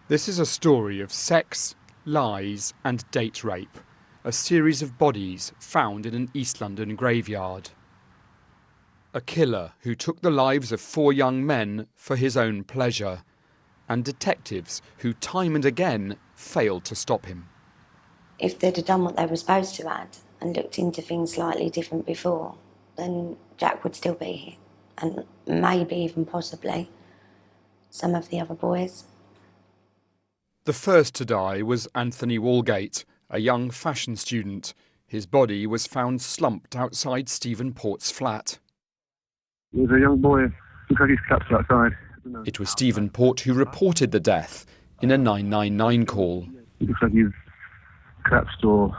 This is a story of sex, lies and date rape, a series of bodies found in an East London graveyard. A killer who took the lives of 4 young men for his own pleasure, and detectives who time and again failed to stop him. If they'd have done what they were supposed to add and looked into things slightly different before, then Jack would still be here, and maybe even possibly some of the other boys. The first to die was Anthony Walgate, a young fashion student. His body was found slumped outside Stephen Port's flat. There was a young boy who had his collapsed outside. It was Stephen Port who reported the death in a 999 call. It looks like he's collapsed or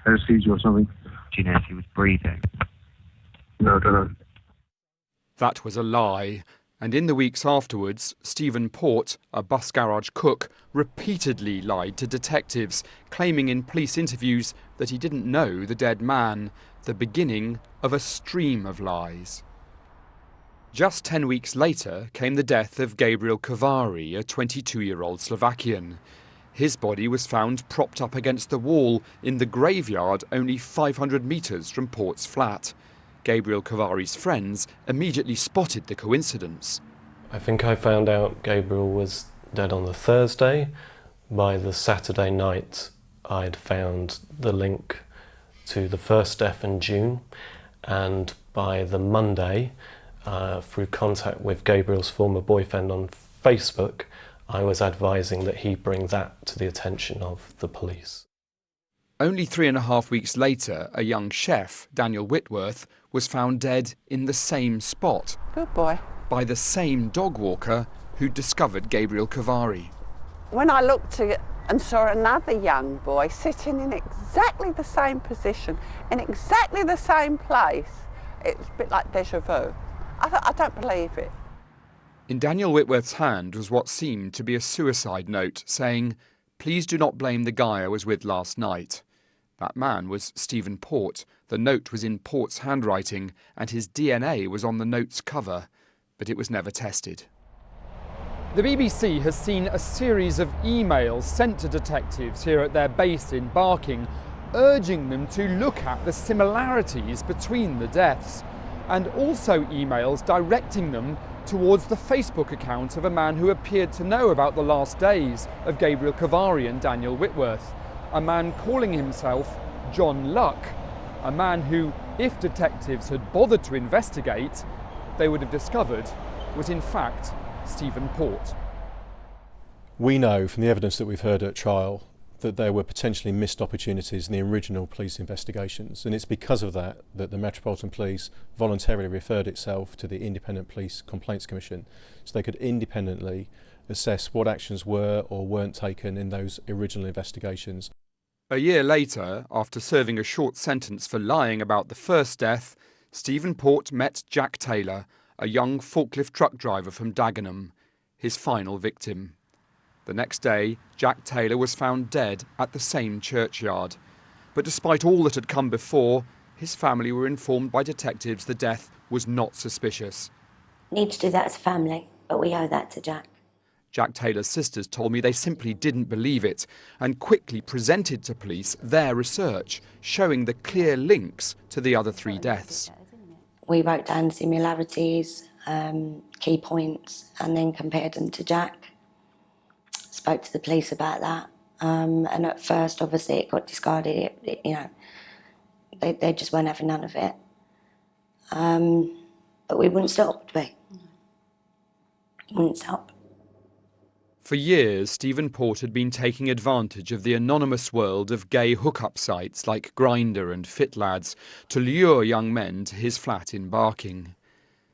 had a seizure or something. Do you know if he was breathing? No, I don't know. That was a lie, and in the weeks afterwards, Stephen Port, a bus garage cook, repeatedly lied to detectives, claiming in police interviews that he didn't know the dead man, the beginning of a stream of lies. Just 10 weeks later came the death of Gabriel Kovari, a 22-year-old Slovakian. His body was found propped up against the wall in the graveyard only 500 metres from Port's flat. Gabriel Kovari's friends immediately spotted the coincidence. I think I found out Gabriel was dead on the Thursday. By the Saturday night, I'd found the link to the first death in June, and by the Monday, through contact with Gabriel's former boyfriend on Facebook, I was advising that he bring that to the attention of the police. Only 3.5 weeks later, a young chef, Daniel Whitworth, was found dead in the same spot. Good boy. By the same dog walker who discovered Gabriel Kovari. When I looked and saw another young boy sitting in exactly the same position, in exactly the same place, it was a bit like déjà vu. I thought, I don't believe it. In Daniel Whitworth's hand was what seemed to be a suicide note saying, "Please do not blame the guy I was with last night." That man was Stephen Port. The note was in Port's handwriting and his DNA was on the note's cover, but it was never tested. The BBC has seen a series of emails sent to detectives here at their base in Barking, urging them to look at the similarities between the deaths, and also emails directing them towards the Facebook account of a man who appeared to know about the last days of Gabriel Kovari and Daniel Whitworth, a man calling himself John Luck, a man who, if detectives had bothered to investigate, they would have discovered was in fact Stephen Port. We know from the evidence that we've heard at trial that there were potentially missed opportunities in the original police investigations, and it's because of that that the Metropolitan Police voluntarily referred itself to the Independent Police Complaints Commission so they could independently assess what actions were or weren't taken in those original investigations. A year later, after serving a short sentence for lying about the first death, Stephen Port met Jack Taylor, a young forklift truck driver from Dagenham, his final victim. The next day, Jack Taylor was found dead at the same churchyard. But despite all that had come before, his family were informed by detectives the death was not suspicious. Need to do that as a family, but we owe that to Jack. Jack Taylor's sisters told me they simply didn't believe it and quickly presented to police their research, showing the clear links to the other 3 deaths. We wrote down similarities, key points, and then compared them to Jack. Spoke to the police about that, and at first, obviously, it got discarded. They just weren't having none of it. But we wouldn't stop, would we? Wouldn't stop. For years, Stephen Port had been taking advantage of the anonymous world of gay hookup sites like Grindr and FitLads to lure young men to his flat in Barking.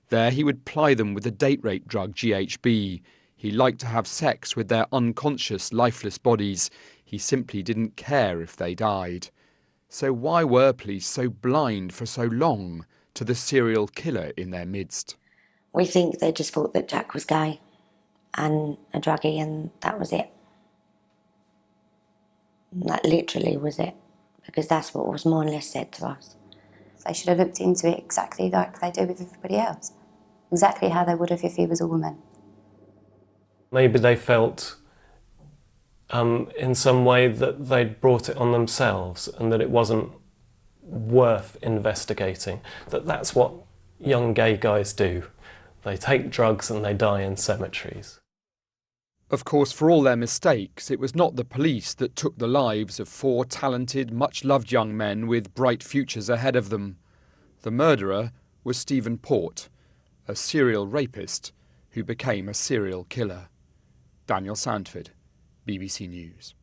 There he would ply them with the date rape drug GHB. He liked to have sex with their unconscious, lifeless bodies. He simply didn't care if they died. So why were police so blind for so long to the serial killer in their midst? We think they just thought that Jack was gay and a druggie, and that was it. That literally was it, because that's what was more or less said to us. They should have looked into it exactly like they do with everybody else. Exactly how they would have if he was a woman. Maybe they felt in some way that they'd brought it on themselves and that it wasn't worth investigating. That's what young gay guys do. They take drugs and they die in cemeteries. Of course, for all their mistakes, it was not the police that took the lives of 4 talented, much-loved young men with bright futures ahead of them. The murderer was Stephen Port, a serial rapist who became a serial killer. Daniel Sandford, BBC News.